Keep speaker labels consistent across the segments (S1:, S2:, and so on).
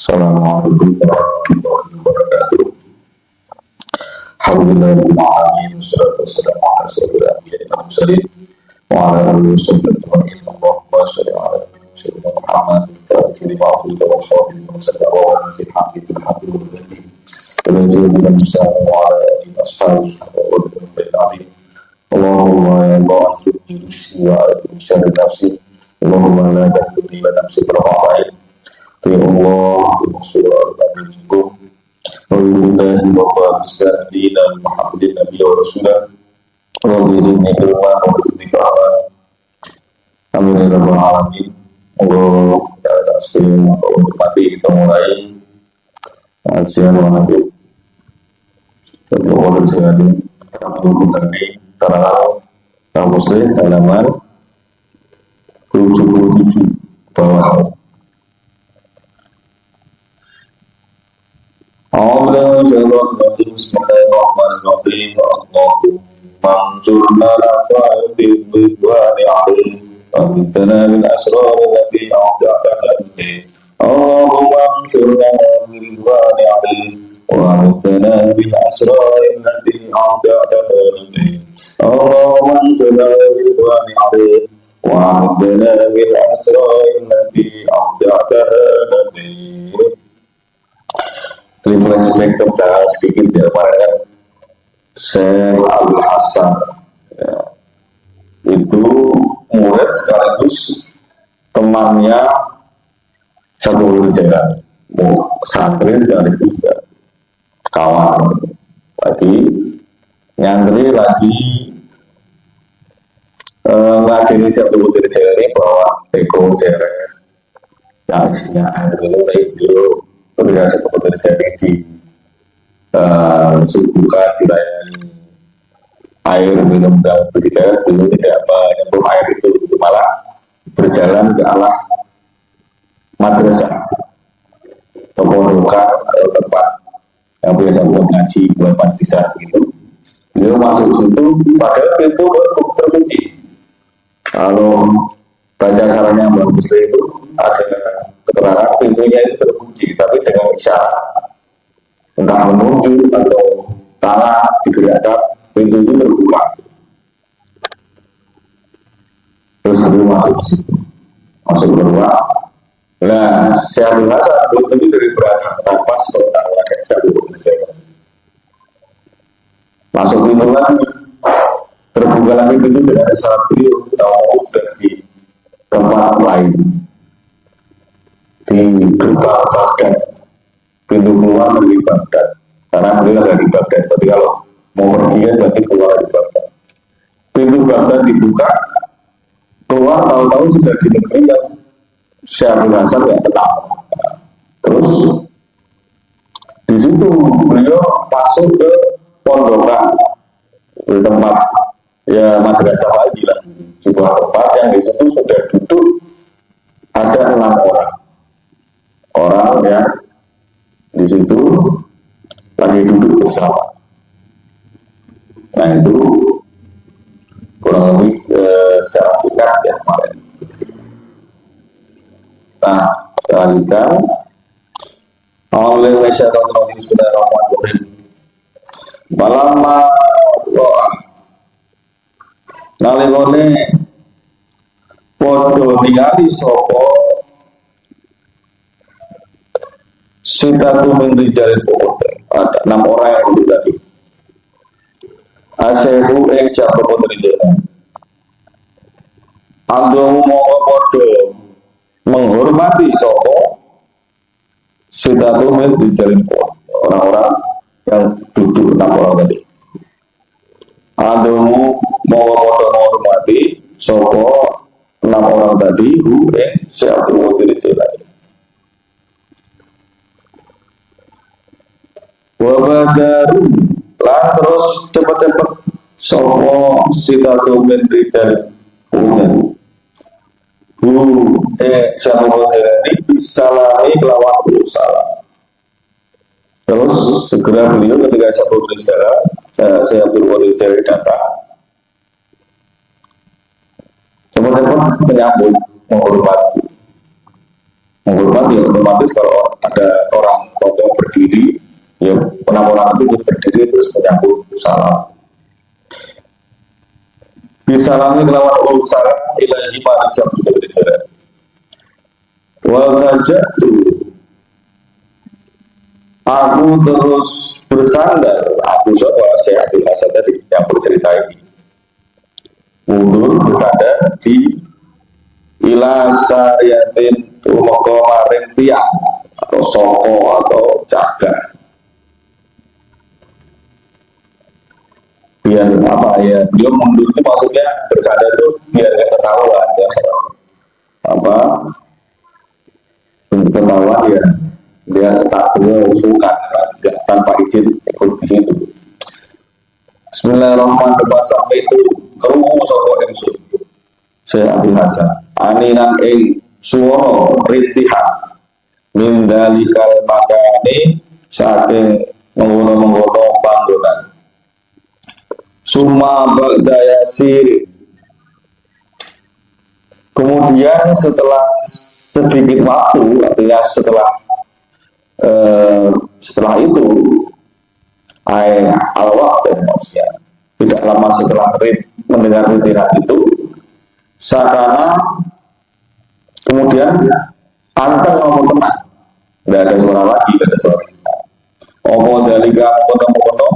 S1: Assalamualaikum warahmatullahi wabarakatuh. Alhamdulillahirrahmanirrahim. Wassalatu wassalamu ala asyrofil anbiya'i wal mursalin wa ala alihi wasallam. Allahumma shalli ala sayyidina Muhammad wa ala alihi wa sahbihi wa sallam wa sallam wa nasi hamidul hamdul hadi wa najibu musa'ala wa ala alihi wa ashabihi wa sallam. Allahumma ya Allah anfirni rushdi wa alaikum syarri nafsi. Allahumma la tahdi wa nafsi terhadap ya Allah, Rasulullah minkum Alhamdulillah wa bismillahirrahmanirrahim Muhammadin Nabi wa Rasulullah wa bijidni ilman wa bijidni ta'ala amin ya rabbal alamin. Allah ya taslim wa hormati kita mulai kajian wahyu Allah sekali mengenai para muslim halaman 77 bawah. Bismillahirrahmanirrahim. Allahumma ansurna fa'atil ridwani alaih wa bintana min asrar allati a'da'taha ilaih. Allahumma ansurna ridwani alaih wa bintana min asrar allati a'da'taha ilaih. Allahumma ansurna ridwani alaih wa bintana min asrar allati a'da'taha ilaih. Flashback ke belakang sedikit ya, kemarin Syekh Abdul Hasan ya, itu murid sekaligus temannya Syabul Jalan, santri sekaligus ya, kawan lagi nyantri lagi ngelakini Syabul Jalan ini bawa teko ceret yang isinya air minum itu ketika seperti terjadi di subuhkan dilayani air minum dan berbicara dulu tidak menyentuh air itu malah berjalan ke arah madrasah pondokkan atau tempat yang biasa mengaji buat pasti saat itu beliau masuk situ padahal pintu terkunci. Kalau baca caranya Mbak Muslim itu ada keterangan pintunya itu terkunci, tapi dengan isyarat entah menunjuk atau tangan digerakkan pintu itu terbuka. Terus beliau masuk ke situ, masuk keluar. Nah, saya merasa pintu itu dari berangkat tanpa seorang lagi saya bekerja. Masuk pintu lagi, terbuka lagi pintu dengan isyarat beliau tahu sudah di tempat lain. Di gerbang Baghdad, pintu keluar dari Baghdad, karena beliau ada di Baghdad. Tapi kalau mau pergi kan berarti keluar dari Baghdad. Pintu Baghdad dibuka, keluar tahu-tahu sudah di negeri yang Syabul Hasan yang tenang. Terus di situ beliau masuk ke pondokan, di tempat ya madrasah lagi lah, sebuah tempat yang di situ sudah duduk ada 6 orang yang di situ lagi duduk bersama. Nah itu kurang lebih secara singkat ya kemarin. Nah selanjutnya oleh masyarakat Bismillahirrahmanirrahim. Balama doa nalikone podo ningali sopo Sitatu min rijalil Uhud. Ada 6 orang yang duduk tadi. Asyahu ing sapa putri jeneng. Andomu mongko padha menghormati sapa Sitatu min rijalil Uhud. Orang-orang yang duduk 6 orang tadi. Andomu mongko padha menghormati sapa 6 orang tadi hu ing sapa putri jeneng. Wabadaru lan terus cepet-cepet sopo Sitatu min rijal Uhud Syabul Jailani bisalami kelawan salam. Terus segera beliau ketika Syabul Jailani datang cepet-cepet menyambut menghormati dihormati, otomatis kalau ada orang tokoh berdiri, ya orang-orang itu berdiri terus menyambut salam. Bisalami kelawan salam ilahi manisam dari jarak. Wal najatu, aku terus bersandar, aku siapa saya Abdul Hasan tadi yang bercerita ini. Mundur bersandar di ilasayatin tumoko maring tiang atau soko atau cagar. Biar apa ya, dia mundur itu maksudnya bersandar itu biar gak ketahuan ya, apa untuk ketahuan ya, dia tak mengusulkan nggak tanpa izin ikut di situ. Bismillahirrahmanirrahim. Sampai itu kerungu sapa ingsun saya Abdul Hasan aninan ing suara rintihan min dalikal makani saking menggono-menggono panggonan. Summa ba'da yasir, kemudian setelah sedikit waktu, artinya setelah itu al-waqt maksudnya tidak lama setelah mendengar rintihan itu, sakana kemudian anteng ngomong tenang, tidak ada suara lagi, tidak ada suara. Opo dalika kono-kono,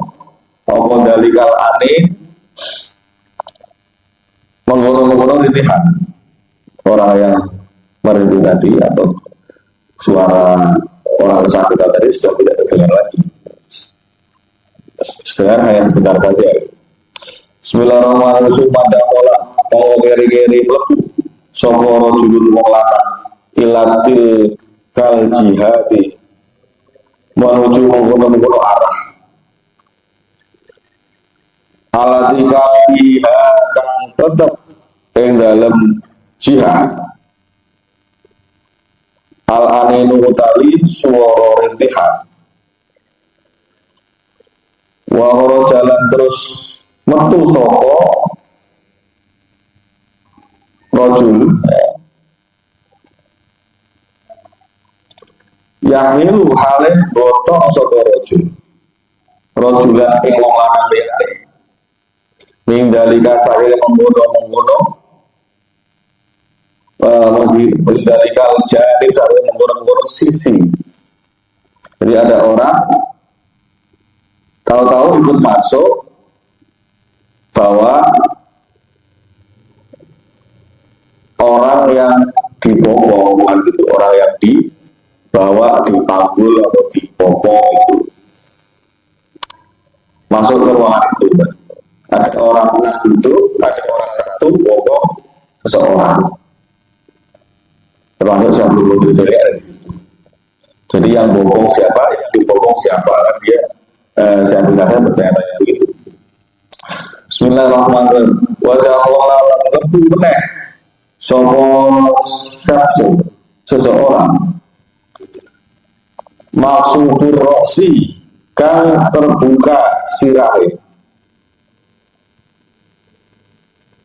S1: opo dalikal ane menggono-ngono rintihan orang yang merintih tadi atau suara orang kesakitan tadi sudah tidak terdengar lagi. Sekarang hanya sebentar saja. Bismillahirrahmanirrahim. Madakola mau geri-geri mlebu sapa rajulun wong lanang ilatil kal jihadi menuju mengkono-mengkono arah alatika fiha kang tetep ing dalem jihad al-aninu tali suara rintihan wahoro jalan terus metu soko rojul yamilu halih gotong soko rojulan ing wong lanang liyane ning dalika sare menggono-menggono dalika jadi sare menggono-menggono sisi. Jadi ada orang tahu-tahu ikut masuk bahwa orang yang dibopong, bukan itu orang yang dibawa, dipanggul atau dibopong itu masuk ke ruangan itu. Ada orang duduk, ada orang satu bopong seseorang. Termasuk saya belum bercerita dari situ. Jadi yang bopong siapa, yang dibopong siapa, kan dia saya berkata bertanya-tanya begitu. Bismillahirrahmanirrahim. Wajah Allah lebih benar. Sopo syaksu seseorang maksufur roksi kan terbuka sirahe.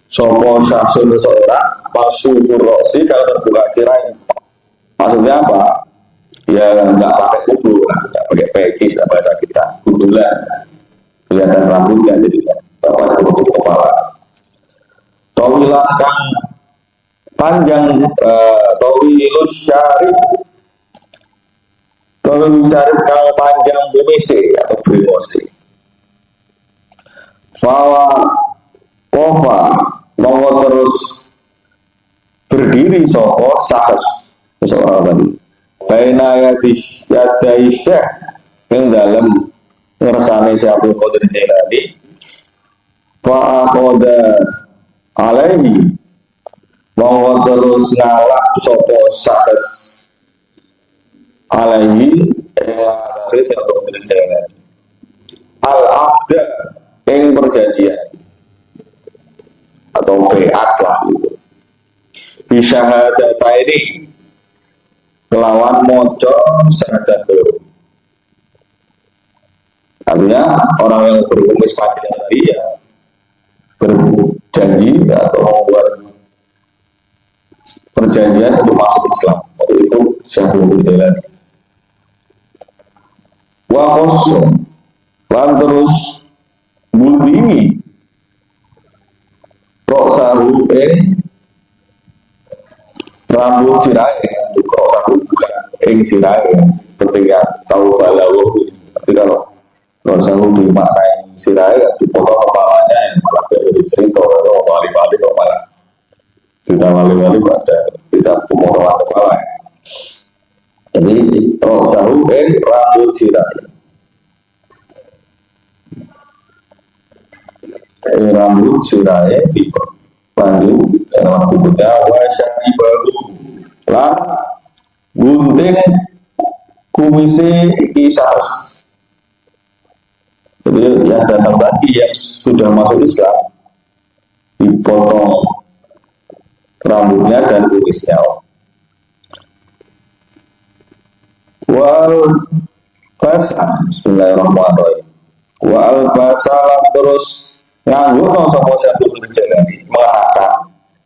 S1: Sopo syaksu seseorang maksufur roksi kan terbuka sirahe. Maksudnya apa? Ya nggak pakai kudu, nggak pakai pecis bahasa kita, kudulan kelihatan rambutnya jadi apa tutup kepala. Tawilan kang panjang, tawilus syarif kang panjang bumisi atau brimosi. Fawa kofa mau terus berdiri sopo sahas seseorang tadi. Baina yadai syekh yang dalam ngersani si Abdul Qadir Jailani fa'akoda alaihi mau terus ngalak sopo sahas alaihi yang atasnya si Abdul Qadir Jailani al-abda yang perjanjian atau beat lah gitu. Bisyahadata ini kelawan moco syahadat loro. Artinya orang yang berkumis mati tadi ya berjanji atau membuat perjanjian untuk masuk Islam, untuk ikut Syahul Jalan wa kosong lan terus bulbingi rok sahu rambut sirai rok sahu bukan sirai ketika tahu balau. Tapi kalau rok sahu dimaknai sirai dipotong kepalanya malah jadi cerita kalau wali-wali kok malah kita wali-wali pada kita pemotongan kepala. Jadi rok sahu rambut sirai rambut sirai dipandu dalam kubutnya wasyari baru lah gunting kumisi isas. Jadi yang datang tadi yang sudah masuk Islam dipotong rambutnya dan kumisnya. Wal basah bismillahirrahmanirrahim. Wal basah terus nganggo no sapa Syahul Jalani mengarahkan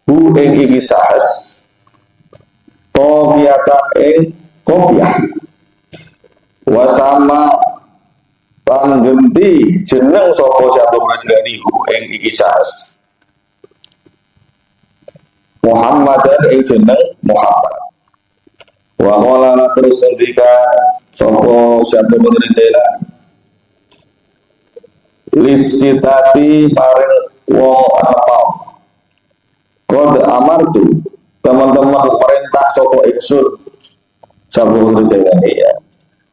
S1: hu ing iki sahas kopiata kopiah wasama lan genti jeneng sapa Syahul Jalani hu ing iki sahas Muhammadan ing jeneng Muhammad wa qala terus ngendika sapa Syahul Jalani lisitati paring wong apal kode amartu teman-teman perintah soko iksun Syahul Jalani ya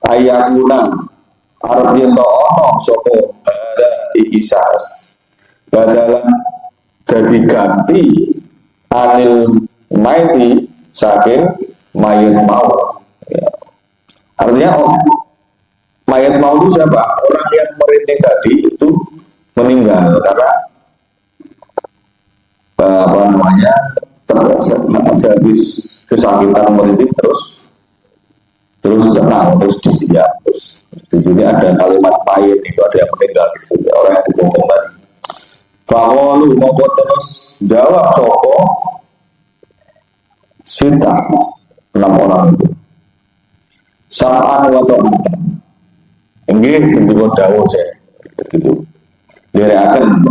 S1: ayakuna arep yen to ono soko ada ikisas badalan dadi ganti anil maiti saking mayit mau ya. Artinya mayat mau itu siapa? Orang yang merintih tadi itu meninggal karena habis kesakitan merintih terus tenang terus disiap terus di sini ada kalimat mayat itu ada yang meninggal di sini orang yang dibongkong tadi. Faholu mau terus jawab toko Sinta 6 orang itu Sam'an wa ta'atan ini sendiri dawuh saya gitu. Dari akan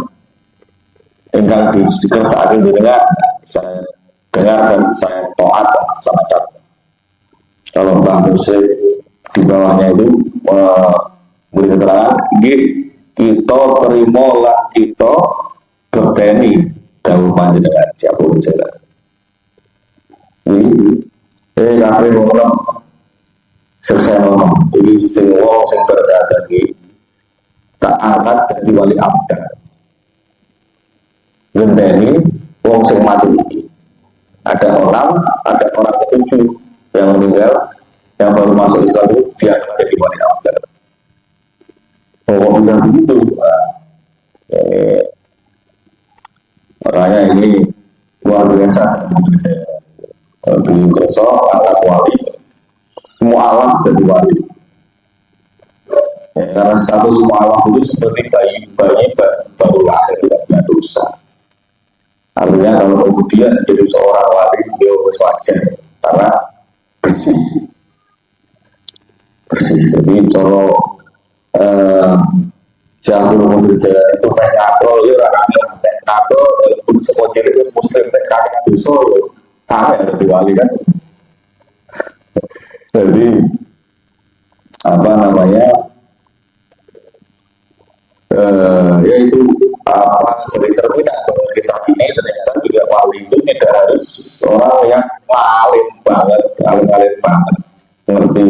S1: engkang dikersakaken jenengan saya dengar dan saya taat sangat. Kalau Mbah Musik di bawahnya itu memberi keterangan kita terima lah kita berteni dawuh panjenengan siapa saja. Ini kabeh ngomong selesai ngomong ini semua yang bersahabat ini tak angkat dari wali abad genteni wong sing mati ada orang ketujuh yang meninggal yang baru masuk Islam itu diangkat jadi wali abad. Kok bisa begitu? Makanya ini luar biasa saya belum kesal angkat wali semua alam jadi wali ya, karena satu semua alam itu seperti bayi baru lahir tidak punya dosa. Artinya kalau kemudian jadi seorang wali dia harus wajar karena bersih. Jadi kalau Syahul Jalani itu ngatur ya orang ngatur pun semua ciri itu muslim kakek dosa kakek ada wali kan. Jadi apa namanya yaitu apa sebagai cerminan kisah ini ternyata juga wali itu tidak harus orang yang alim banget ngerti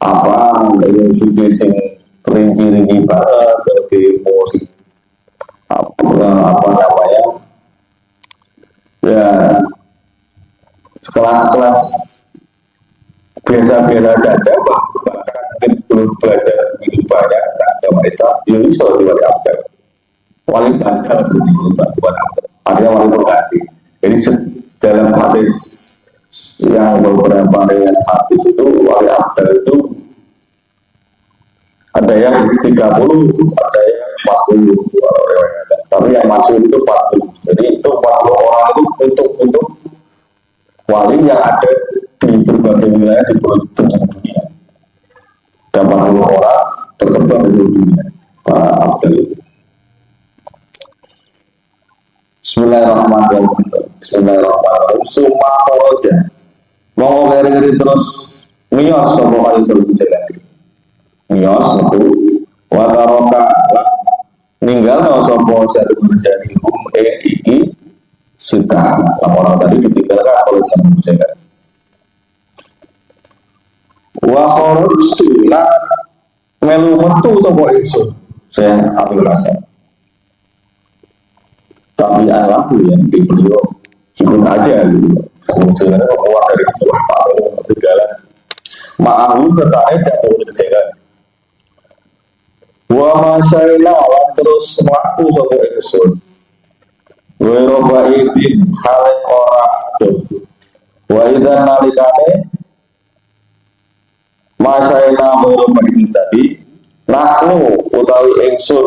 S1: apa ilmu sing rinci banget ngerti musik apa namanya ya kelas-kelas biasa-biasa saja bahkan mungkin belum belajar begitu banyak agama Islam ya bisa diwali abad wali bandar seperti itu ada wali berhati. Jadi dalam hadis yang beberapa riwayat hadis itu wali abad itu ada yang 30 ada yang 40 tapi yang masuk itu 40. Jadi itu 40 orang itu untuk wali yang ada di berbagai berbagai wilayah di penjuru dunia. Dan 40 orang tersebar di seluruh dunia. Pak Abdul. Bismillahirrahmanirrahim. Bismillahirrahmanirrahim. Suma khoroja. Mau ngeri-ngeri terus miyos sama kayu seluruh jalan. Miyos itu wataroka ninggal no sopo satu berjadi iki sita. Orang tadi ditinggalkan oleh sang jalan. Wa khorostu la melu metu sopo ingsun. Saya ambil rasa. Tapi lagu yang beliau ikut aja gitu. Sebenarnya keluar dari situ apa ketinggalan. Ma'ahu serta siapa berjalan. Wa masyailah lan terus melaku sopo ingsun. Wa robaidin hale ora adoh. Wa idan nalikane masyailah robaidin tadi nahnu utawi ingsun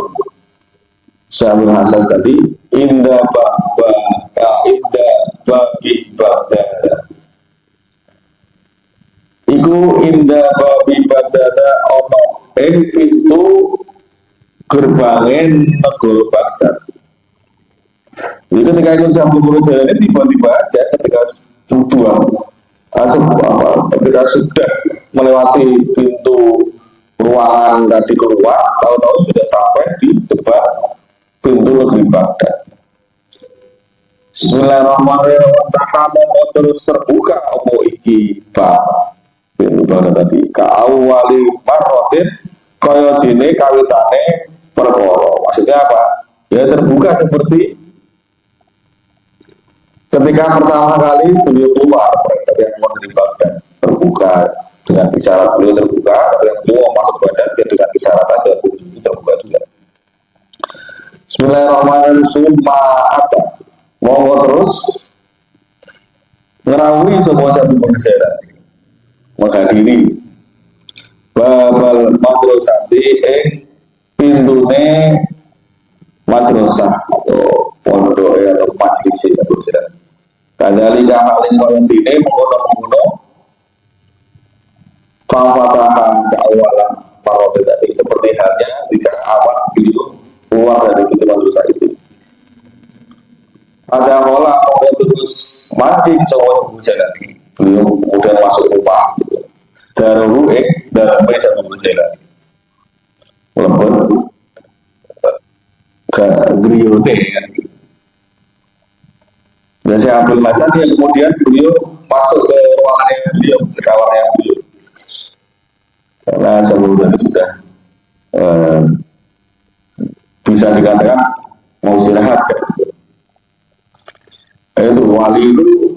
S1: Syamil Hasas tadi inda babi bagdada iku inda babi bagdada ono ing pintu gerbangin negara Baghdad. Jadi ketika itu sampai jalan ini tiba-tiba aja ketika ketika sudah melewati pintu ruangan tadi keluar, tahu-tahu sudah sampai di depan pintu negeri Baghdad. Bismillahirrahmanirrahim. Tahamu terus terbuka opo iki pintu Baghdad tadi. Ka'awali marrotin kaya dene kawitane perkara. Maksudnya apa? Ya terbuka seperti ketika pertama kali beliau keluar dari negeri Baghdad, terbuka dengan isyarat beliau terbuka, ketika beliau masuk Baghdad dengan isyarat aja beliau terbuka juga. Bismillahirrahmanirrahim. Summa ata monggo terus ngerawi sebuah satu pengejaran menghadiri babal madrasati pintune madrasah atau pondok atau majlis atau sedang kadalika halin koyentine mengkono-mengkono fafatahan keawalan parode tadi seperti halnya ketika awal beliau keluar dari pintu madrasah itu. Ada olah mau terus mancing cowok jalan ini. Beliau kemudian masuk rumah. Daru dalam satu berjalan. Lembut ke griode. Dan saya ambil masa dia kemudian beliau masuk ke ruangan yang beliau, sekawan yang beliau. Karena sebelumnya sudah bisa dikatakan mau istirahat kan. Itu wali itu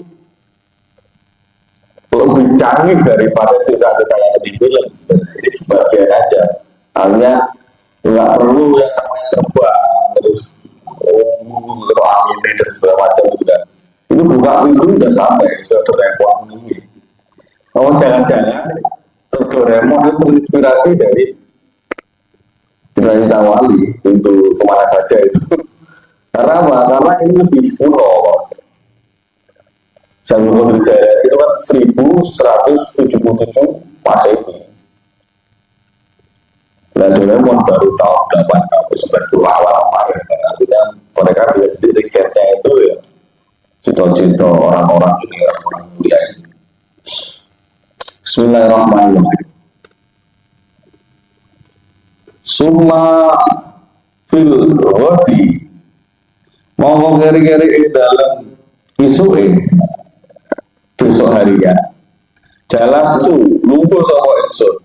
S1: lebih canggih daripada cerita-cerita yang di film. Ini sebagian aja. Artinya nggak perlu yang namanya terbang terus angin dan segala macam juga. Itu buka pintu udah sampai sudah Doraemon ini. Oh jangan-jangan Doraemon itu terinspirasi dari cerita wali pintu kemana saja itu. Karena apa? Karena ini lebih kuno. Jalur Jaya itu kan 1177 Masehi. Dan Doraemon baru tahun 890 awal kemarin. Artinya mereka juga sendiri risetnya itu ya cita-cita orang-orang ini, orang-orang mulia ini. Bismillahirrahmanirrahim. Summa fil ghadi mau ngeri-ngeri dalam isuke besok harinya jelas itu lumpuh sama ingsun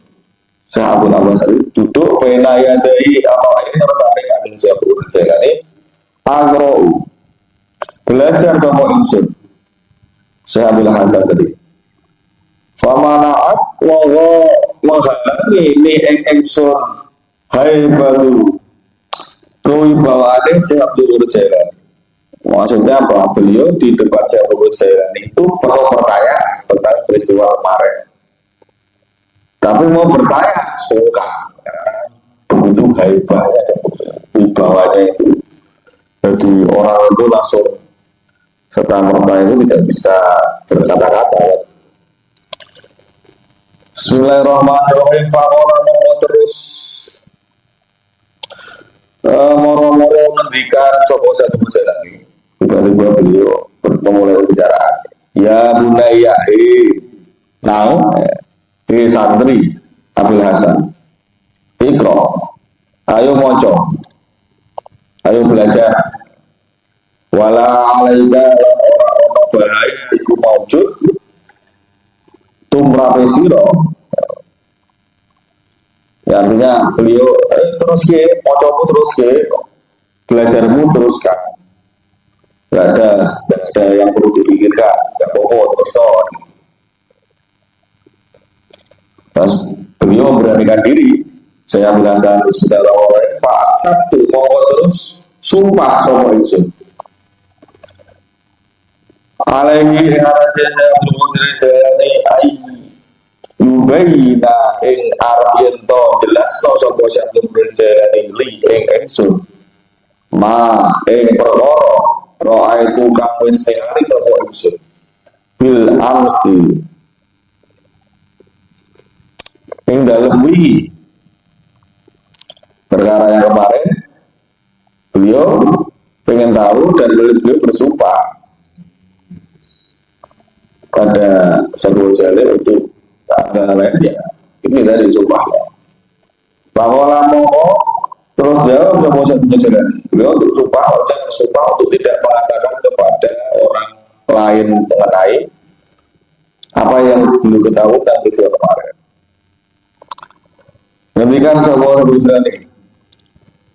S1: sahabat Abbas duduk pena yadai apa ini harus sampai kadang siapa berjalan ini agro belajar sama ingsun sahabat Hasan tadi famanaat wawo menghalangi ini ingsun hai baru kewibawaannya siap berjalan. Maksudnya apa? Beliau di depan saya itu perlu bertanya tentang peristiwa kemarin. Tapi mau bertanya suka, begitu hebatnya wibawanya itu. Jadi orang itu langsung serta merta itu tidak bisa berkata-kata. Bismillahirrahmanirrahim. Pakola mongko terus moro-moro menghentikan sapa satu lagi. Tiba-tiba beliau memulai bicara. Ya bunaya, now, santri Abdul Hasan. Ikro, ayo moco, ayo belajar. Wala alaika orang-orang bahaya iku maujud tumrape siro. Ya, artinya beliau terus ke mocomu terus ke belajarmu teruskan. Gak ada yang perlu dipikirkan, gak pokok terus ton. Terus beliau memberanikan diri. Saya bilang sudah orang Pak Sabtu mau terus sumpah sama itu. Alaihi ing atasnya Abdul Jalani ai yubayina ing arep yen to jelas to sapa Abdul Jalani li ing ingsun ma ing perkara roa itu kang wis ningali sapa ingsun bil amsi ing dalem wingi perkara yang kemarin beliau pengen tahu dan beliau bersumpah pada sebuah jalur untuk antara lainnya ini dari sumpahnya bahwa mongko terus jawab sebuah jalur beliau untuk sumpah untuk tidak mengatakan kepada orang lain mengenai apa yang belum ketahui dan peristiwa kemarin. Ngendikan sebuah jalur ini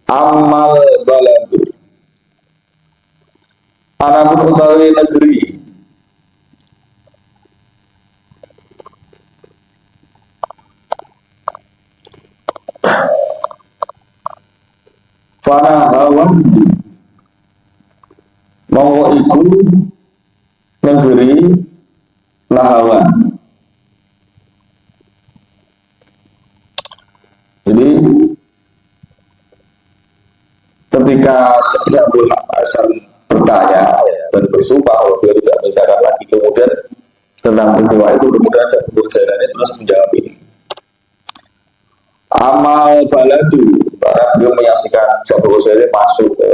S1: amal baladu anapun utawi negeri Fana hawan mongko iku negeri lahawan. Jadi ketika Abdul Hasan bertanya dan bersumpah bahwa dia tidak menceritakan lagi, kemudian tentang peristiwa itu kemudian Abdul Jalani terus menjawab ini. Amal baladu karena beliau menyaksikan Abdul Jalani masuk ke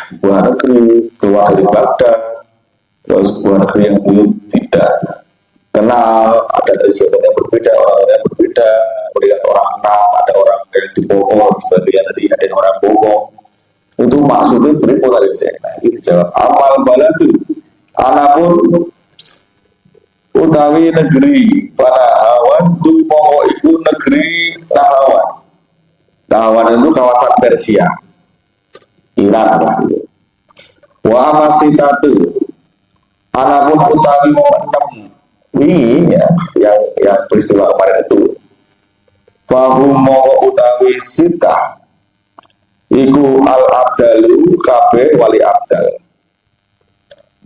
S1: sebuah negeri, keluar dari Baghdad, ke sebuah negeri yang belum tidak kenal, ada tradisi yang berbeda, orang yang berbeda, melihat orang enam, ada orang yang dibokong, sebagainya tadi ada orang bokong. Itu maksudnya berikut dari saya. Nah, ini dijawab amal baladu anapun utawi negeri pada hawan tu mau iku negeri Nahawan. Nahawan itu kawasan Persia, Irak lah. Wa amasitatu anapun utawi mau enam ini ya, yang peristiwa kemarin itu. Bahum mau utawi sita iku al abdalu kabe wali abdal.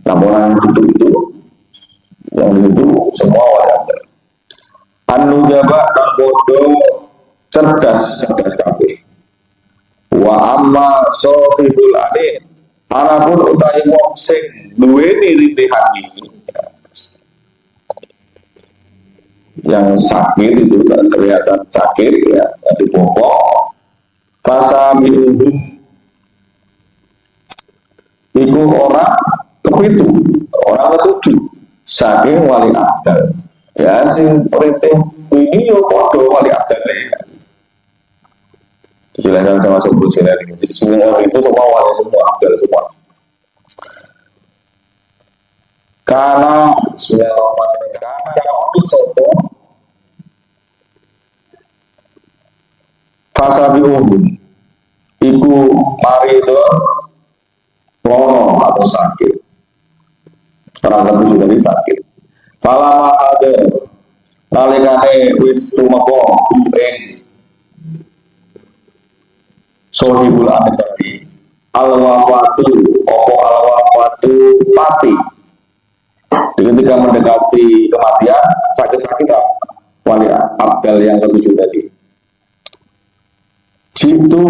S1: Namun yang duduk itu yang itu semua wali abdal. Anu jaba kang bodo cerdas kabe. Wa amma sohibul anin anapun utawi wong sing duweni rintihan iki yang sakit itu kan kelihatan sakit ya di pokok fasami'uhum iku orang kepitu orang ketujuh saking wali abdal ya sing perintah ini yo podo wali abdal ya dijelaskan sama sebut sinar ini semua itu semua wali semua abdal semua karena bismillahirrahmanirrahim karena untuk sopo fasabi'uhum iku mari itu lono atau sakit orang ketujuh tadi sakit falama ada nalikane wis tumeka ing sohibul amin tadi al-wafatu opo al-wafatu pati ketika mendekati kematian sakit-sakitan wali abdal yang ketujuh tadi jitu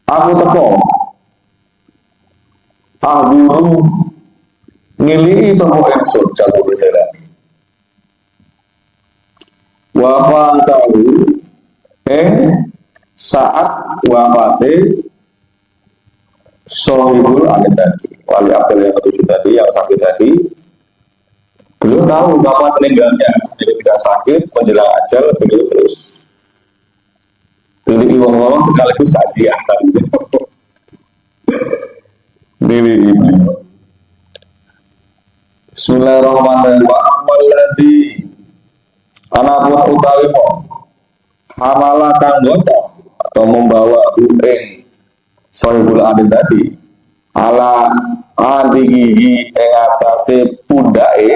S1: aku teko ahduru ngili sapa ingsun jago berjalan wafatahu saat wafate Sohibul Amin tadi, wali Abdul yang ketujuh tadi, yang sakit tadi, beliau tahu kapan meninggalnya. Jadi tidak sakit, menjelang ajal, beliau terus pilih iwang-iwang sekaligus saksian. Ini. Bismillahirrahmanirrahim. Wa amal ladzi anapun utawi hamala kang atau membawa ing Sohibul Adin tadi ala adigihi ing atase pundake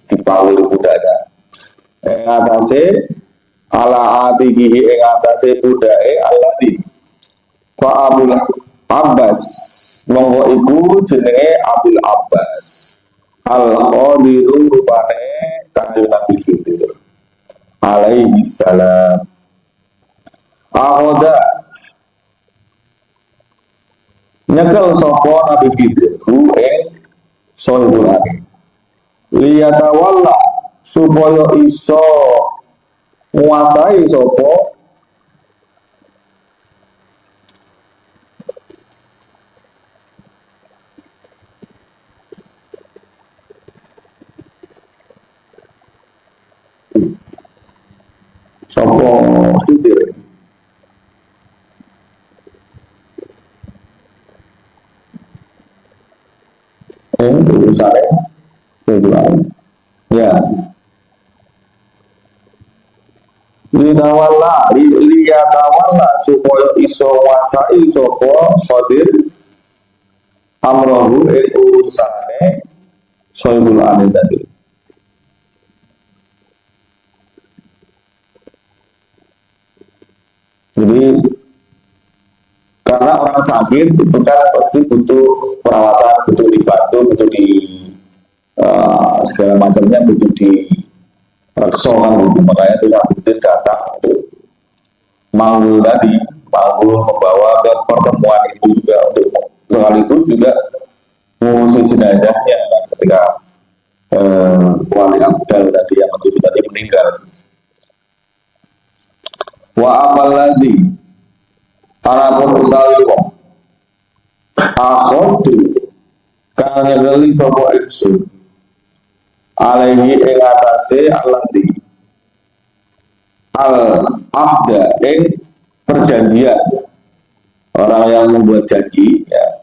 S1: dipawil pundaknya ing atase ala adigihi ing atase pundake alladzi fa Abul Abbas monggo iku jenenge Abul Abbas al-Khadiru rupane Kanjeng Nabi Khidir alaihi salam ahoda nyekel sopo Nabi Khidir ku Sohibul Adin liyatawalla supaya iso nguasai sopo Khidir urusannya itu ya liyatawalla supaya iso wasai sapa Khadir amrohu urusane Sohibul Adin tadi. Jadi karena orang sakit itu kan pasti butuh perawatan, butuh dibantu, butuh di segala macamnya, butuh di reksokan gitu. Makanya itu Nabi datang untuk manggul tadi, manggul membawa ke pertemuan itu juga untuk sekaligus juga mengurusi jenazahnya ketika wali Abdal tadi yang ketujuh tadi meninggal. Wa amal ladzi anapun utawi wong akhodu kang nyegeli sapa ingsun alaihi ing atase alladzi al ahda ing perjanjian, orang yang membuat janji ya,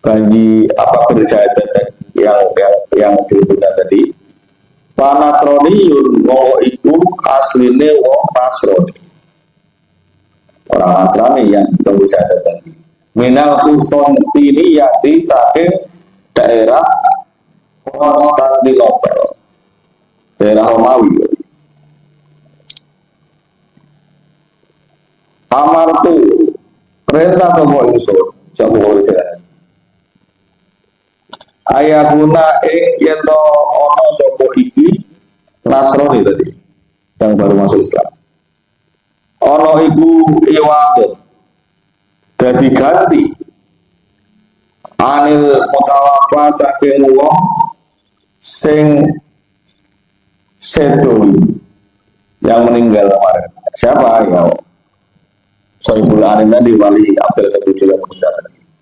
S1: janji apa bersyahadat yang disebutkan tadi. Panasroniyun wong iku asline wong Nasrani, orang Nasrani yang bersyahadat tadi. Minal Konstantiniyati saking daerah Konstantinopel, daerah Romawi. Amartu perintah sapa ingsun sapa Israel ayakuna yen to ana sapa iki Nasrani tadi yang baru masuk Islam ana iku iwade dadi ganti anil mutawafa saking wong sing sedo yang meninggal kemarin. Siapa ya? Sohibul Adin tadi, wali Abdul ketujuh yang meninggal.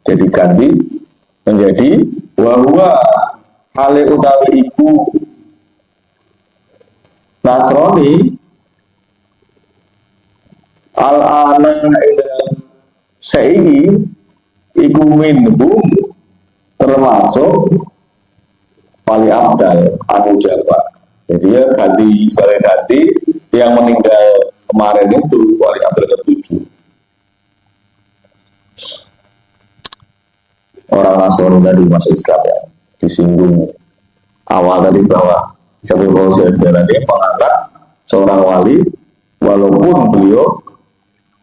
S1: Jadi ganti menjadi wahwa hale utawi iku Nasrani al-ana ing saiki iku minhum termasuk wali Abdal Abu Jabbar. Jadi ya ganti sebagai ganti yang meninggal kemarin itu wali Abdul ketujuh. Orang Nasrani tadi masuk Islam ya, disinggung awal tadi bahwa Syekh Fauzan dia mengangkat seorang wali walaupun beliau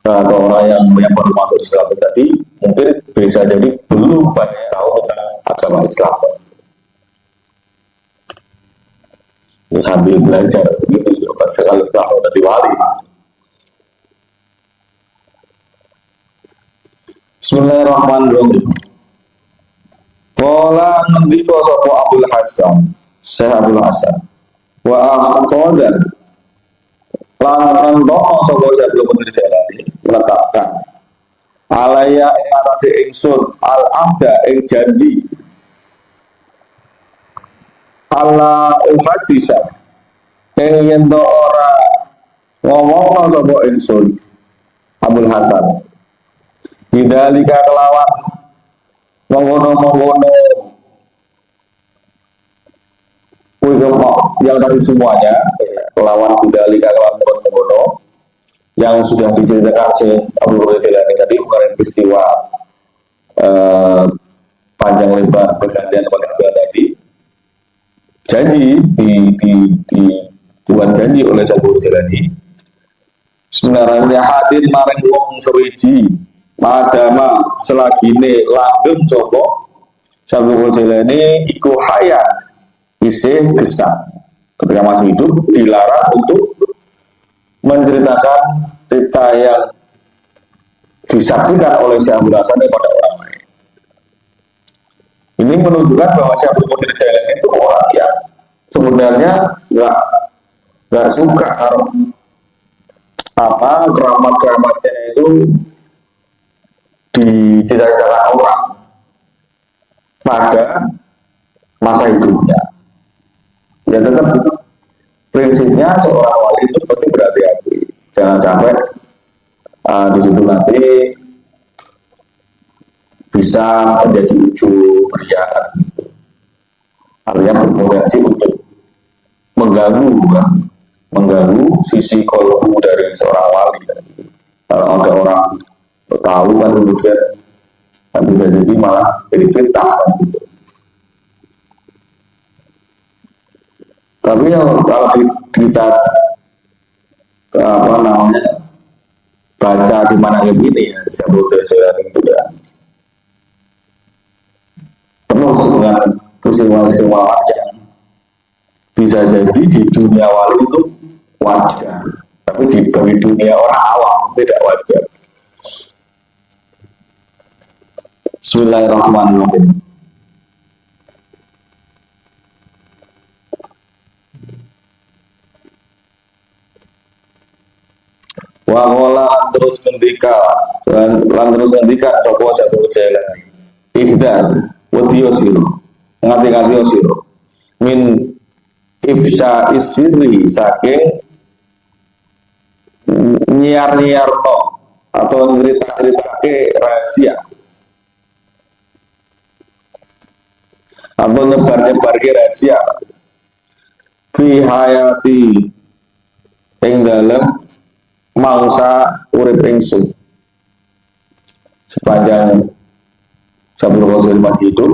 S1: atau orang yang baru masuk Islam tadi mungkin bisa jadi belum banyak tahu tentang agama Islam. Ya, sambil belajar gitu ya, pas sekali kalau nanti wali. Bismillahirrahmanirrahim. Kala ngendika sapa Abdul Hasan, Syekh Abdul Hasan. wa akhadha lan nentokno sapa Syekh Abdul Jalani menetapkan alaya ing atase ingsun al ahda ing janji Allah uhadisa ing yen to ora ngomongno sapa ingsun Abdul Hasan bidzalika kelawan mengkono-mengkono yang tadi semuanya kelawan bidzalika kelawan mengkono yang sudah diceritakan oleh Abu Jalani tadi mengenai peristiwa panjang lebar pergantian pengambilan tadi janji dibuat janji oleh Abu Jalani sebenarnya hadir maring wong sewiji madama selagine langgeng sapa Abu Jalani iku hayat isih gesah ketika masih hidup dilarang untuk menceritakan cerita yang disaksikan oleh Syekh Abdul Hasan kepada orang lain. Ini menunjukkan bahwa Syekh Abdul Jalani itu orang yang sebenarnya nggak suka keramat-keramatnya itu diceritakan orang pada masa hidupnya. Ya tetap prinsipnya seorang wali itu pasti berhati-hati, jangan sampai di situ nanti bisa menjadi ujung riak, artinya berpotensi untuk mengganggu sisi kolbu dari seorang wali. Kalau ada orang tahu kan kemudian bisa jadi malah jadi fitnah kan, gitu. Tapi kalau kita baca di mana ini ya disebut Jalani itu ya penuh dengan peristiwa-peristiwa yang bisa jadi di dunia wali itu wajar, tapi di dunia orang awam tidak wajar. Bismillahirrahmanirrahim. Wa qala terus ngendika sapa Abu Jalani idzar wadiyo sira ngati-ngati sira min ifsha isri saking nyiar-nyiar atau cerita-ceritake rahasia atau nyebar-nyebar rahasia fi hayati ing dalam mangsa urip ingsun sepanjang Syabul Qasim masih hidup,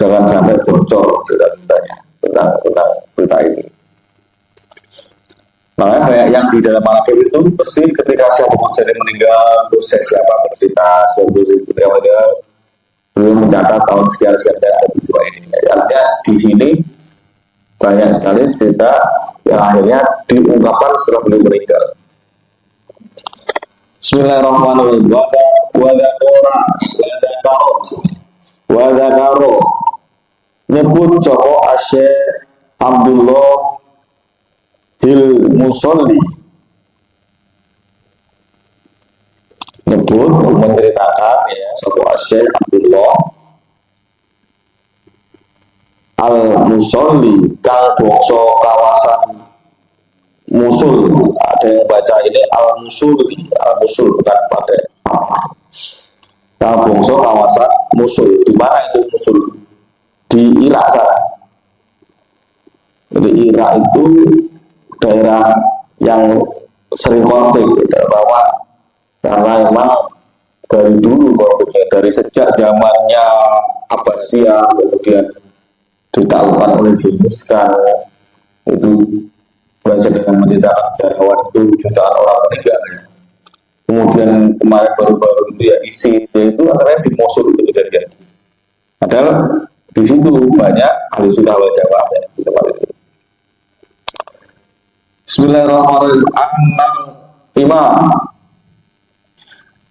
S1: jangan sampai bocor cerita-ceritanya tentang berita ini. Makanya banyak yang di dalam manakib itu pasti ketika Syabul Qasim meninggal, terus siapa bercerita Syabul Qasim meninggal, belum mencatat tahun sekian ada peristiwa ini. Artinya di sini banyak sekali cerita yang akhirnya diungkapkan setelah beliau meninggal. Bismillahirrahmanirrahim. Wadakaro nyebut Joko Asyik Abdullah Hil Musolli, nyebut menceritakan ya Joko Asyik Abdullah Al Musolli kang bangsa kawasan Musul. Ada yang baca ini Al-Musul bukan pakai apa. Nah, bangsa kawasan Musul. Di mana itu Musul? Di Irak sana. Jadi Irak itu daerah yang sering konflik, bahwa karena memang dari dulu konfliknya, dari sejak zamannya Abbasiyah kemudian ditaklukkan oleh Zengiz Khan, itu belajar dengan menceritakan sejarawan itu jutaan orang meninggal ya. Kemudian kemarin baru-baru itu ya ISIS itu antara di Mosul itu kejadian. Padahal di situ banyak ahli sunnah wal jamaah ya, di tempat itu. Bismillahirrahmanirrahim. An imam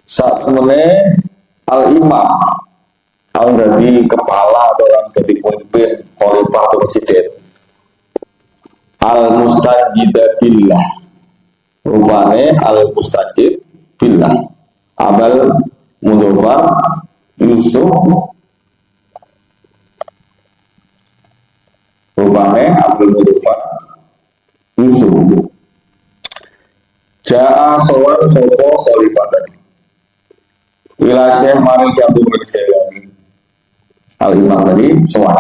S1: saat meneh al imam yang jadi kepala atau yang jadi pemimpin khalifah atau presiden al mustajida billah, rupane al mustajid billah, abal mudofar Yusuf, rupane abal mudofar Yusuf. Ja'a sowan sopo khalifah tadi wilayah mari syabdu bersewangi al-imam tadi sowan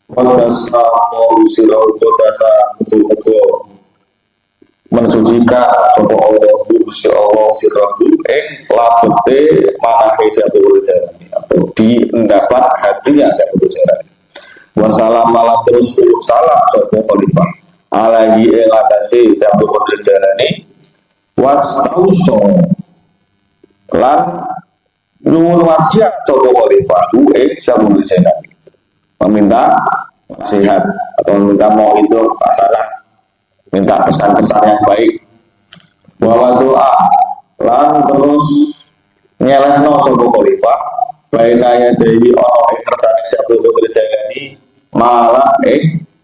S1: kodasa mausilau kodasa mutu-mutu mensucikan sopo Allah si Allah sirahu labete manahe syabdu bersewangi atau di endapan hatinya syabdu bersewangi wassalam malam terus salam sopo khalifah alaihi elatasi syabdu bersewangi wastauso lan nyuwun wasiat coba khalifah syabdu bersewangi meminta nasihat atau meminta mau itu masalah, minta pesan-pesan yang baik. Bahwa doa lan terus nyelehno sapa khalifah baina ya dewi ono ing kersane syabdu berjagani malah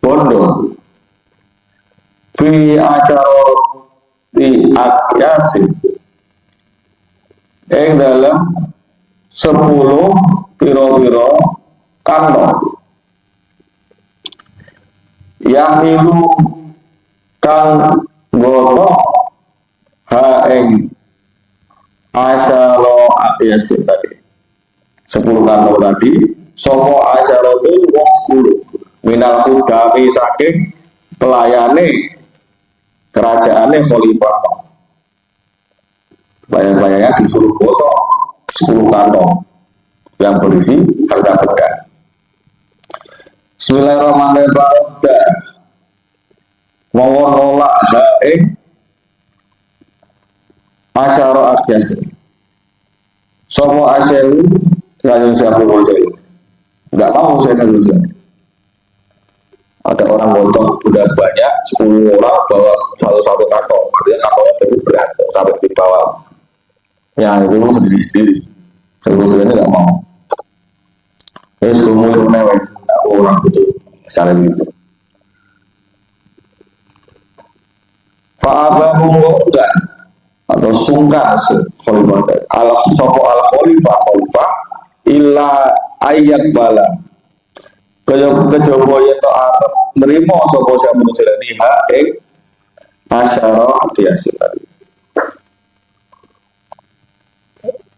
S1: bondo fi acara di akyasi ing dalam 10 piro-piro kantong yang milu kang goto haeng asyaro akyasi tadi 10 kantong tadi sopo asyaro itu wong 10 minal hudami saking pelayane kerajaane khalifah pelayan-pelayannya disuruh goto 10 kantong yang berisi harta benda. Bismillahirrahmanirrahim. Monggo nolak hae asyara akyas. Sopo asyaru kanjeng siapa boleh. Enggak mau saya kanjeng. Ada orang gotong udah banyak 10 orang bawa satu kantong. Artinya kantongnya itu berat sampai di bawah. Ya itu sendiri-sendiri. Sendiri-sendiri enggak mau. Terus kemudian orang itu misalnya gitu. Fa'aba enggak atau sungkan khalifah al sopo al khalifah illa ayat bala kejaba yen to nerima sapa sak menjelani hak ing asyara biasa tadi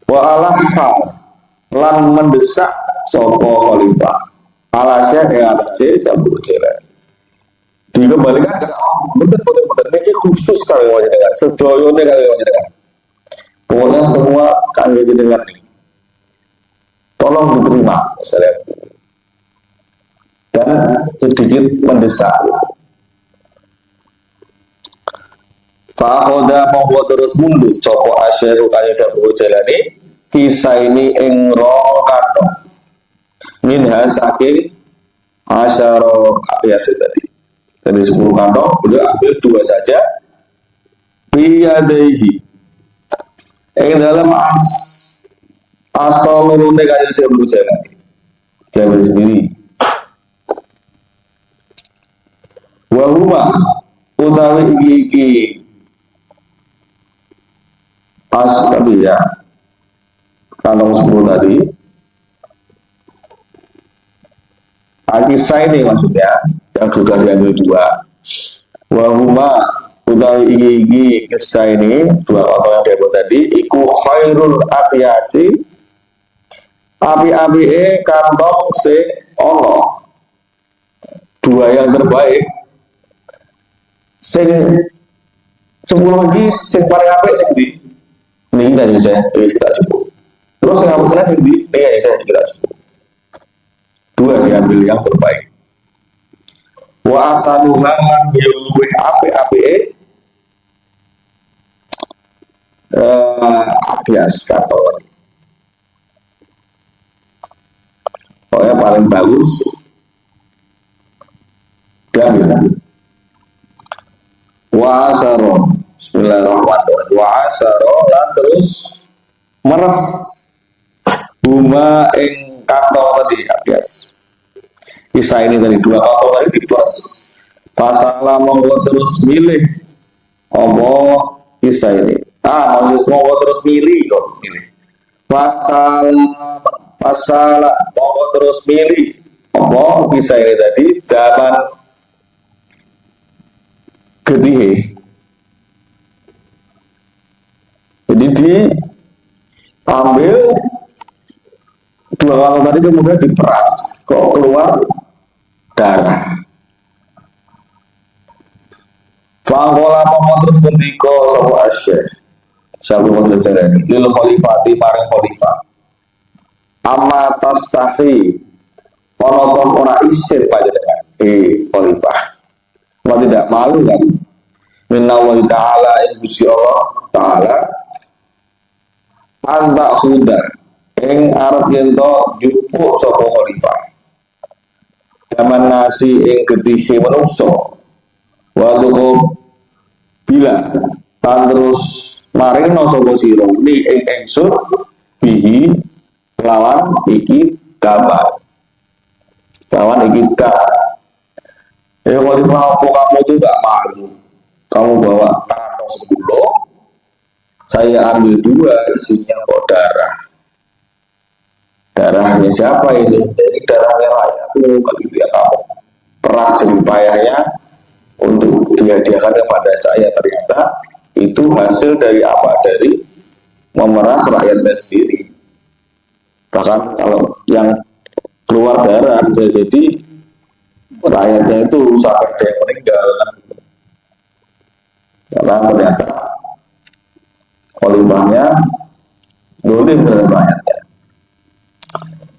S1: wa alaha lan mendesak sapa khalifah alasnya yang atasnya sambut jalan dikembalikan ke betul-betul ini khusus kali wajah dengan sedoyonya kali wajah dengan pokoknya semua kami jenengan nih tolong diterima misalnya dan sedikit mendesak Fa'akhoda membuat terus mundur Coko asyaru kaya sabu jalani kisah ini engrokano minha saking asyaro apiasi tadi dari 10 kantong beliau ambil 2 saja biyadaihi yang dalam astolurune kaya sabu jalani diambil sendiri wahuma utawi iki pas tadi ya kantong 10 tadi kisah ini maksudnya yang sudah diambil 2 wahuma utawi iki kisah ini 2 kantong yang diambil tadi iku khairul atyasi api-api kantong se ono 2 yang terbaik sing 10 lagi sing paling apik sing di ini kan saya ini kita cukup terus yang apa sing di ini ya saya kita cukup 2 diambil yang terbaik wa asaluha lan yuwi apik-apike bias kantor pokoknya paling bagus diambil wa asaro bismillahirrahmanirrahim wa asaro lan terus meres huma ing kantong tadi bias kisah ini tadi 2 kantong tadi diperes Pasalah monggo terus milih apa kisah ini. Maksud monggo terus milih kok milih. Pasalah monggo terus milih apa kisah ini tadi zaman getihe. Jadi diambil dua kalung tadi kemudian diperas kok keluar darah. Fangkola terus ngendika sapa Asy'ar. Sabu wonten jarene lil khalifati paring khalifah. Amma tastahi ana ora isir panjenengan. Khalifah. Apa tidak malu kan? Minallah ta'ala Gusti Allah ta'ala anta khuda ing arep yen to jupuk sapa khalifah. Daman nasi ing getihe manungsa. Waduh bila tan terus maringno sapa sira li ing ingsun bihi lawan iki gambar lawan iki khalifah apa kamu itu gak malu kamu bawa tangan 10 saya ambil 2 isinya kok darahnya siapa ini? Jadi darahnya rakyatku bagi dia kamu peras jeripayahnya untuk dihadiahkan kepada saya. Ternyata itu hasil dari apa? Dari memeras rakyatnya sendiri. Bahkan kalau yang keluar darah bisa jadi rakyatnya itu sampai ada yang meninggal karena ternyata khalifahnya dolim terhadap rakyatnya.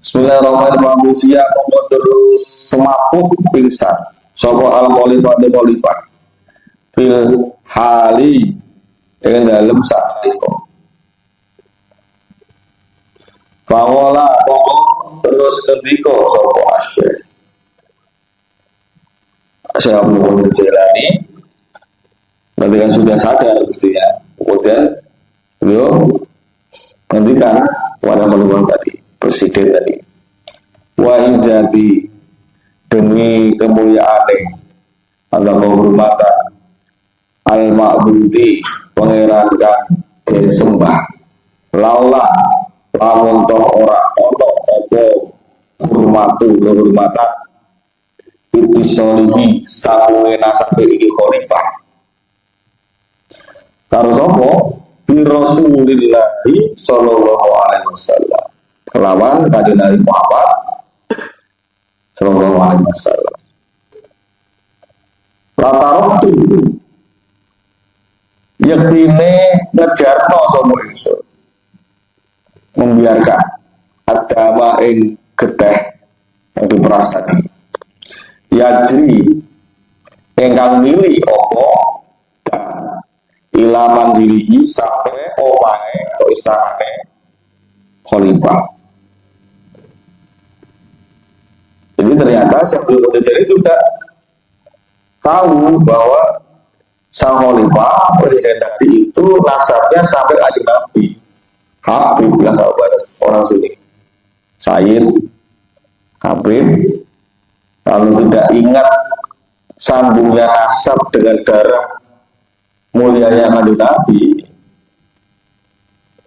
S1: Bismillahirrahmanirrahim. Siap monggo terus semaput pingsan sapa al khalifah fil hali ing dalem sakriko. Fawala monggo terus ngendika sapa Asy'ar. Saya mau menjalani ketika sudah sadar mestinya. Kemudian beliau ngendikan kepada khalifah tadi, presiden tadi. Wa izati demi kemuliaan atau kehormatan al-ma'budi pangeran kang den sembah laula lamun toh ora ono apa kehormatan itisolihi samuwe nasabe iki khalifah karo sapa bi Rasulillahi sallallahu alaihi wasallam lawan kanjeng Nabi Muhammad sallallahu alaihi wasallam. Lataroktu yaktine ngejarno sapa ingsun membiarkan agama ing geteh yang diperas tadi yajri ingkang milih apa dan ilaman dirihi sampai omahe atau istanane khalifah. Jadi ternyata sebelum terjadi juga tahu bahwa sang khalifah presiden tadi itu nasabnya sampai kanjeng Nabi. Habib bilang kalau bahasa orang sini. Sayyid Habib lalu tidak ingat sambungnya nasab dengan darah mulianya kanjeng Nabi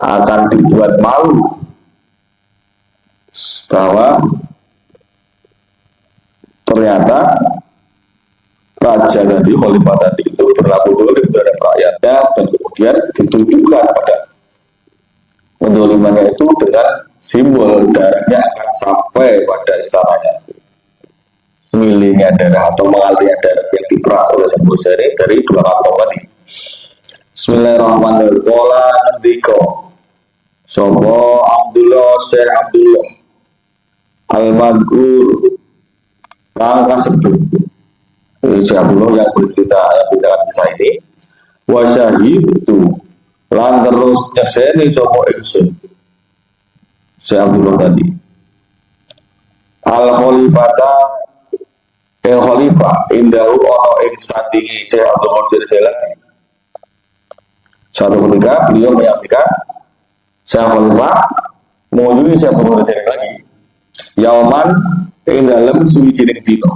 S1: akan dibuat malu bahwa ternyata raja tadi, khalifah tadi itu berlaku dolim terhadap rakyatnya dan kemudian ditujukan pada mendolimannya itu dengan simbol darahnya akan sampai pada istananya. Milihnya darah atau mengalirnya darah yang diperas oleh sang Hussein dari 2 kantong tadi. Bismillahirrahmanirrahim. Qala ngendika sapa Abdullah Syekh Abdullah Al-Madkur kang kasebut Syekh Abdullah yang bercerita yang bicara kisah ini wa syahid itu lan terus nyekseni sapa ingsun Syekh Abdullah tadi al-khalifata khalifah indahu ana ing sandingi Syekh Abdul Qadir Jailani. Suatu ketika beliau menyaksikan Syekh Khalifah mengunjungi Syekh Abdul Qadir lagi. Yauman ing dalem suwijining dina.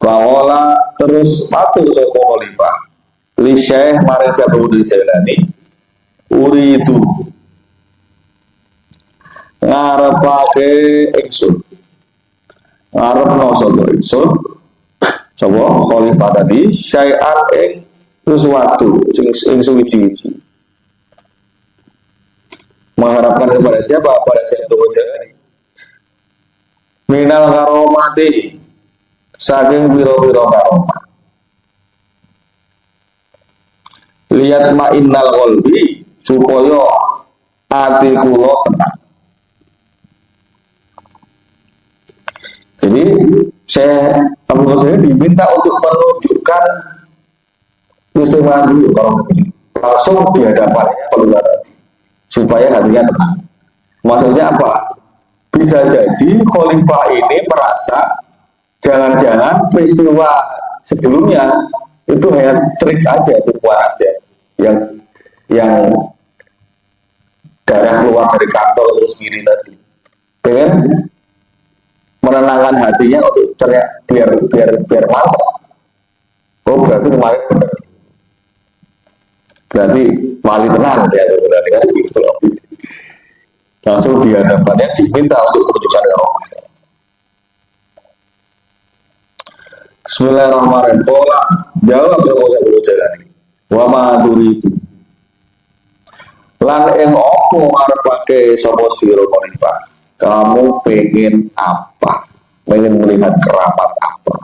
S1: Pawola terus matur sapa khalifah li Syekh maring Syekh Jailani uri itu ngarepake ingsun ngarepno sapa ingsun sapa khalifah tadi syai'an ing sesuatu sing suwi-wiji mengharapkan kepada siapa? Pada Syekh Jailani minal karomati saking biro-biro karomah lihat ma'innal qalbi supaya ati kula tenang. Jadi saya Abu Ghazali diminta untuk menunjukkan keistimewaan dulu kalau begini langsung di hadapannya keluar tadi supaya hatinya tenang. Maksudnya apa? Bisa jadi khalifah ini merasa jangan-jangan peristiwa sebelumnya itu hanya trik aja, tipuan aja yang darah keluar dari kantong terus kiri tadi pengen menenangkan hatinya untuk biar mantap. Oh berarti kemarin benar, berarti wali tenang ya saudara kan gitu loh. Langsung di hadapannya diminta untuk menunjukkan karomah. Bismillahirrahmanirrahim. Pola jawab sama saya Jalani. Wa ma turidu. Lan ing opo ngarepake sapa sira khalifah? Kamu pengen apa? Pengen melihat keramat apa?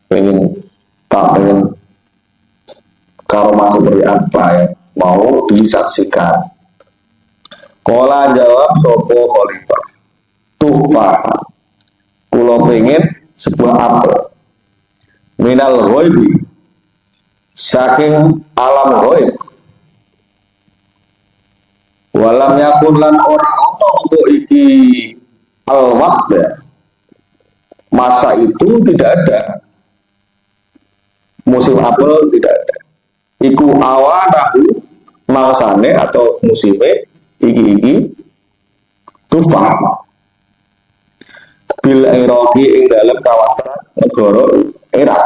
S1: Pengen karomah seperti apa ya? Mau disaksikan? Kola jawab sapa khalifah. Tufa. Kula pengen sebuah apel. Minal ghaibi saking alam ghaib walam yakun lan ora ana untuk iki al waqta masa itu tidak ada musim apel tidak ada iku awanahu mangsane atau musime iki tufah bil Iraqi ing dalam kawasan negara Irak.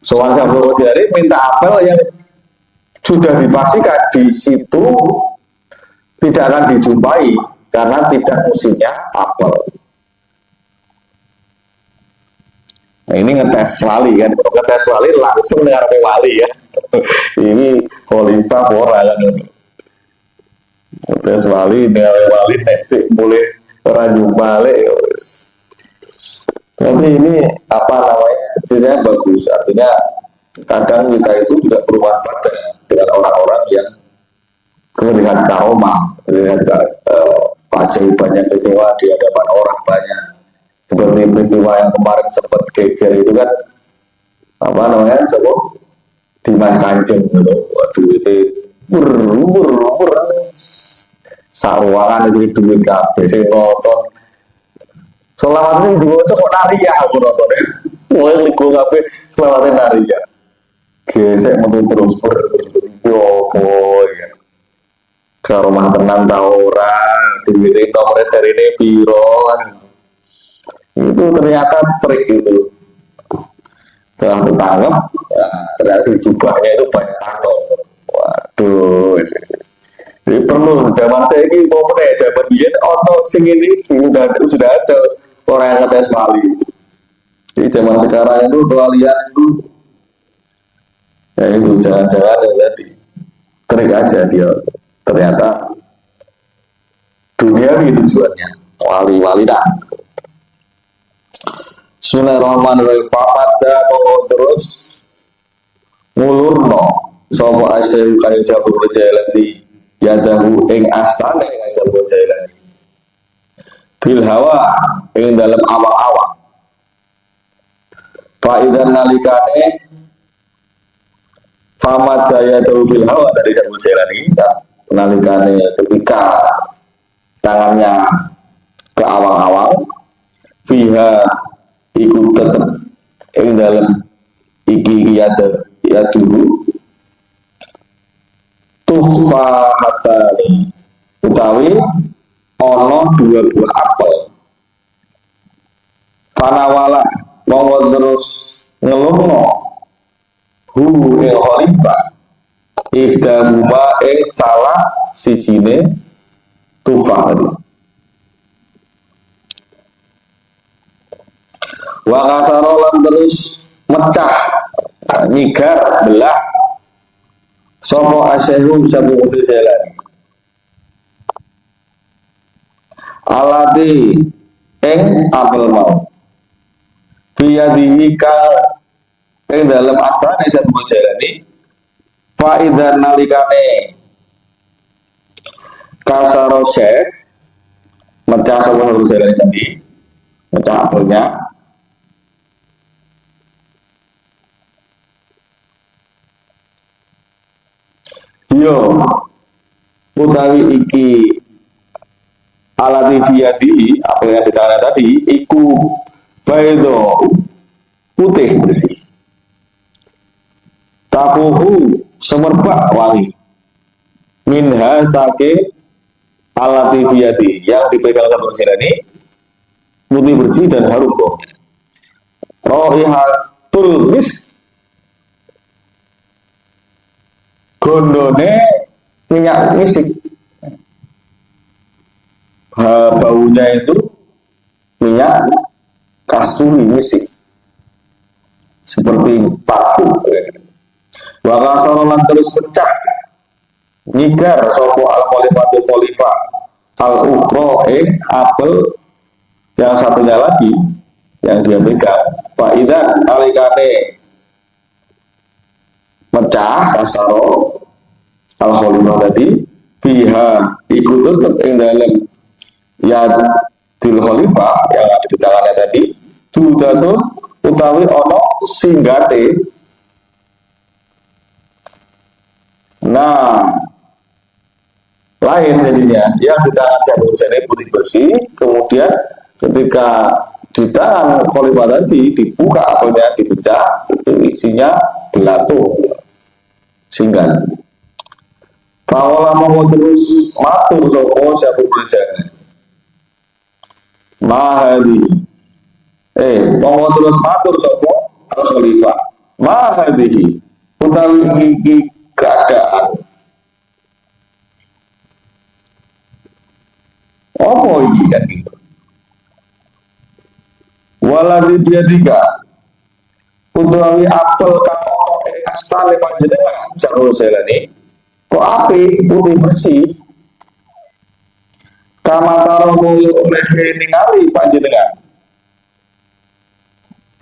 S1: Soal Abu Ghazali minta apel yang sudah dipastikan di situ tidak akan dijumpai karena tidak musimnya apel. Nah, ini ngetes wali kan, ngetes wali langsung dengar wali ya. Ini khalifah ora kan. Ngetes wali dengar wali nesik boleh orang jumpa tapi ini apa namanya sebenarnya bagus, artinya kadang kita itu juga perlu waspada dengan orang-orang yang melihat karomah, melihat keajaibannya peristiwa di hadapan orang banyak seperti peristiwa yang kemarin sempat geger itu kan apa namanya sebut Dimas Kanjeng gitu. Waduh itu ber saruangan jadi duit kabeh sing nonton selawat sing diwaca kok nari ya aku nonton wah liku kabeh selawate nari ya gesek metu terus opo ya karomah tenan ta ora duit nomor serine piro itu ternyata trik itu setelah ketangkep ya, ternyata jubahnya itu banyak kantong waduh jadi perlu zaman saya ini mau meneh zaman dia ono sing ini sudah ada orang yang ngetes wali. Jadi zaman sekarang itu kewalian itu ya itu jangan-jangan ya tadi trik aja dia ternyata dunia itu tujuannya wali-wali dah. Bismillahirrahmanirrahim. Papada mau terus ngulurno sapa asy kayu jabul Jailani yadahu ing astane ing jabul Jailani bil hawa ing dalam awak-awak fa idzan nalikane famat daya fil hawa dari jabul Jailani nalikane ketika tangannya ke awang-awang fiha iku tetep ing dalam iki ya dulu tufahatani utawi ono dua buah apel panawala monggo terus ngelungno hu ing khalifah ihdahuma ing salah sijine tufah tadi. Wa kasaro lan terus mecah nyigar belah sopo asyahu sabu usul jalan alati ing apel mau biyadihi kang ing dalam asane sabu jalani faidan nalikane kasaro syekh mecah sopo usul jalan tadi mecah apelnya yo utawi iki alati diadi apa yang ditanya tadi iku baido putih bersih tafuhu semerbak wangi minha sake alati diadi yang dipegang satu sila ini putih bersih dan harum baunya roihatul misk gondone minyak misik baunya itu minyak kasturi misik seperti parfum wakasoro lan terus pecah nyigar sopo al khalifatu khalifah al ukhro apel yang satunya lagi yang dia pegang faidan alikane mecah kasaro al khalifah tadi biha ikut tetap ing dalam ya dil khalifah yang ada di tangannya tadi tudatun utawi ono singgate. Nah lain jadinya yang di tangan Syekh Husaini putih bersih, kemudian ketika di tangan khalifah tadi dibuka apelnya dipecah itu isinya belatung singgan. Paola mau terus matur sopo Syekh Husaini mahadi mau terus matur sopo al khalifah mahadi utawi iki keadaan apa ini kan gitu waladi dia tiga utawi apel kang ono ing astane panjenengan Syekh Husaini kok api putih bersih kamataro mulya oleh ningali panjenengan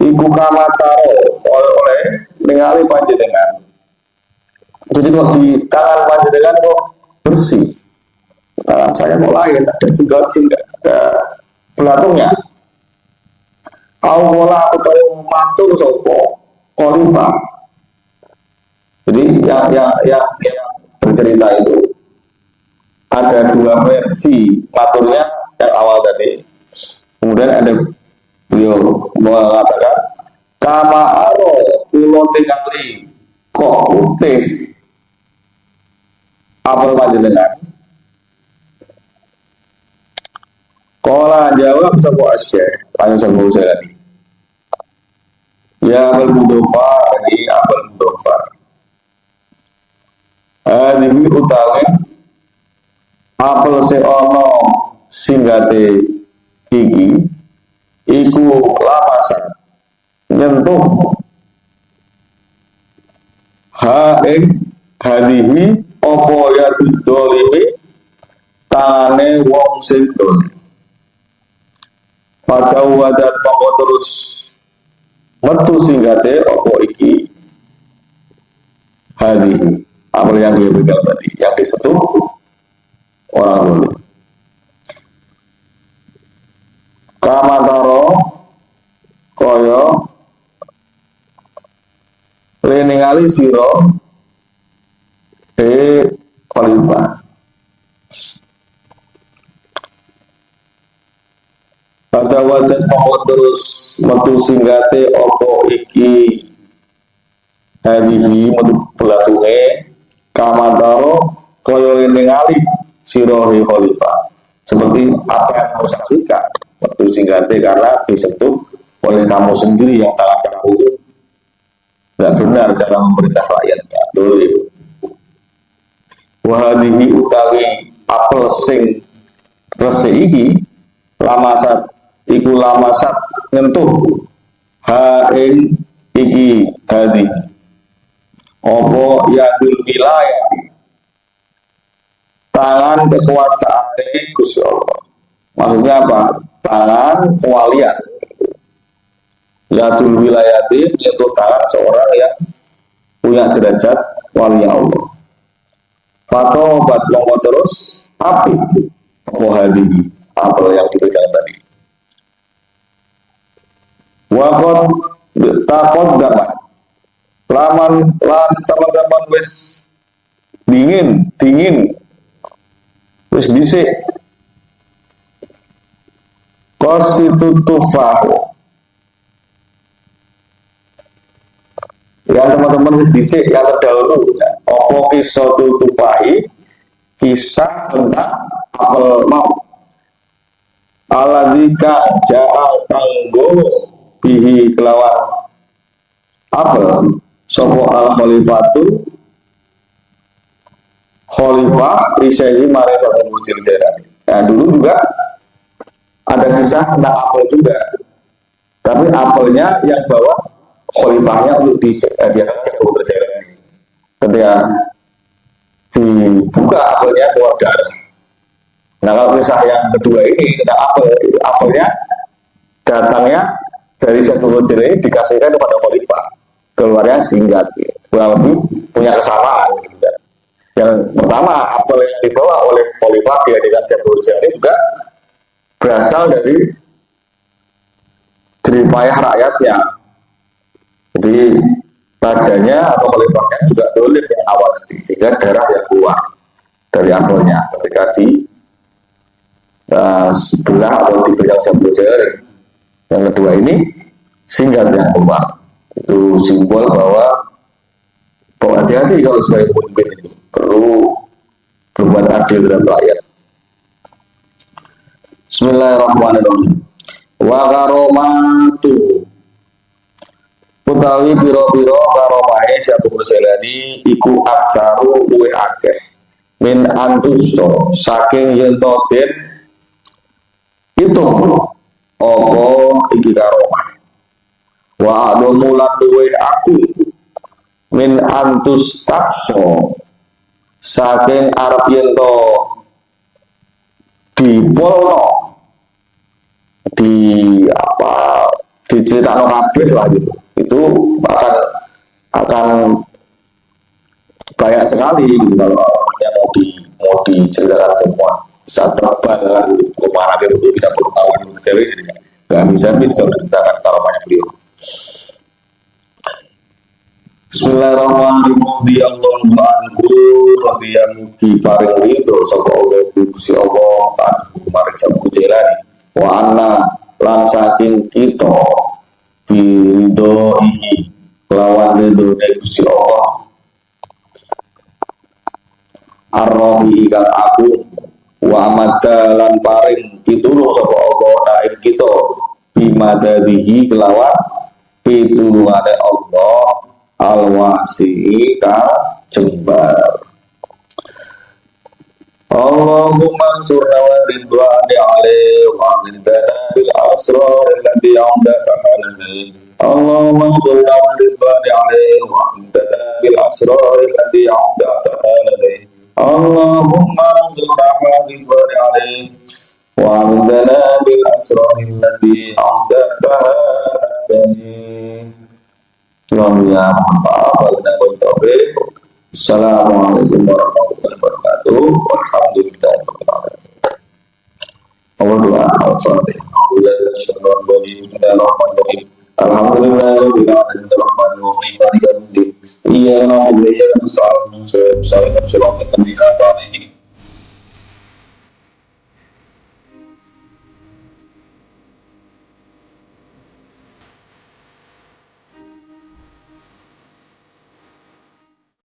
S1: iku kamataro oleh ningali panjenengan jadi kok di tangan panjenengan kok bersih tangan saya mau lain ada sigocing ada belatungnya awala atau matur sopo khalifah jadi yang bercerita itu ada dua versi maturnya yang awal tadi kemudian ada beliau mengatakan kama aro kulo tingali kok putih apel panjenengan kola jawab sopo asyik tanya sama saya tadi ya apel mudofa ini apel mudofa ini utawi apel seono singgate iki iku lamasan nyentuh ing hadihi opo ya didolimi tangane wong sing dolim pada wadat mongko terus metu singgate opo iki hadihi apel yang dia pegang tadi yang disentuh orang dolim kamataro koyo leningali siro khalifah pada wadah mau terus metu singgate opo iki hadihi metu belatunge kamataro koyo leningali siro khalifah seperti apa yang kamu saksikan waktu singgate karena disentuh oleh kamu sendiri yang tangan kamu itu nggak benar cara memerintah rakyatnya. Dolim. Wahadihi utawi apel sing resik iki lamasat iku lamasat nyentuh ha ing iki hadi opo yadul wilayah tangan kekuasaan Gusti Allah. Maksudnya apa? Tangan kewalian. Yadul wilayati yaitu tangan seorang yang punya derajat wali Allah. Fato bat mongko terus api hadihi apel yang diberikan tadi. Wakot takot dapat laman lan teman-teman wis dingin wis dhisik konstitutufah ya teman-teman wis dhisik yang terdahulu ya. Opo kisah tutupahi kisah tentang apel mau aladika ja'al tanggo bihi kelawan apel sopo al khalifatu khalifah risahi maring sopo mujil jarani. Nah dulu juga ada kisah tentang apel juga, tapi apelnya yang bawa khalifahnya untuk diadakan jago berjalan. Ketika dibuka apelnya keluar darah. Nah kalau kisah yang kedua ini tentang apelnya datangnya dari satu berjalan dikasihkan kepada khalifah, keluarnya singkat, kurang lebih punya kesamaan. Yang pertama apel yang dibawa oleh khalifah diadakan jago berjalan juga berasal dari jeripayah rakyatnya. Jadi rajanya atau khalifahnya juga dolim yang awal tadi, sehingga darah yang keluar dari apelnya ketika di sebelah atau diberikan sambal jari. Yang kedua ini singkat yang keluar, itu simbol bahwa hati-hati kalau sebagai pemimpin itu perlu berbuat adil terhadap rakyat. Bismillahirrahmanirrahim. Wa karomatu utawi piro-piro karomahe satu perselani iku aksaru luwe akeh min antuso saking yento den itu opo iki karomah wa adomulan luwe aku min antus takso saking arep yento dipolno di apa diceritakan kabeh lah gitu, itu akan banyak sekali gitu, kalau yang mau diceritakan semua bisa terbang kan kemana dia itu bisa bertahun cewek jadi nggak bisa kalau diceritakan karomahnya beliau. Bismillahirrahmanirrahim. Di Allah anhu radhiyallahu mugi paring ridho sapa Allah Gusti Allah anhu maring sabu jelani wa anna lan saking kita biridhoihi lawan ridho Gusti Allah ar-rafi kang aku wa amada lan paring pitulung sapa Allah naik kita bimadadihi kelawan pitulungane Allah al-wasi ka jembar. Allahumma ansurna wa ridwani alaihi wa mindana bil asrar alladhi amdaka alaihi. Allahumma ansurna wa ridwani alaihi wa mindana bil asrar alladhi amdaka alaihi. Allahumma ansurna wa ridwani alaihi wa mindana bil asrar alladhi amdaka alaihi. Ya maaf, Assalamualaikum warahmatullahi wabarakatuh. Alhamdulillah. Alhamdulillah. Alhamdulillah.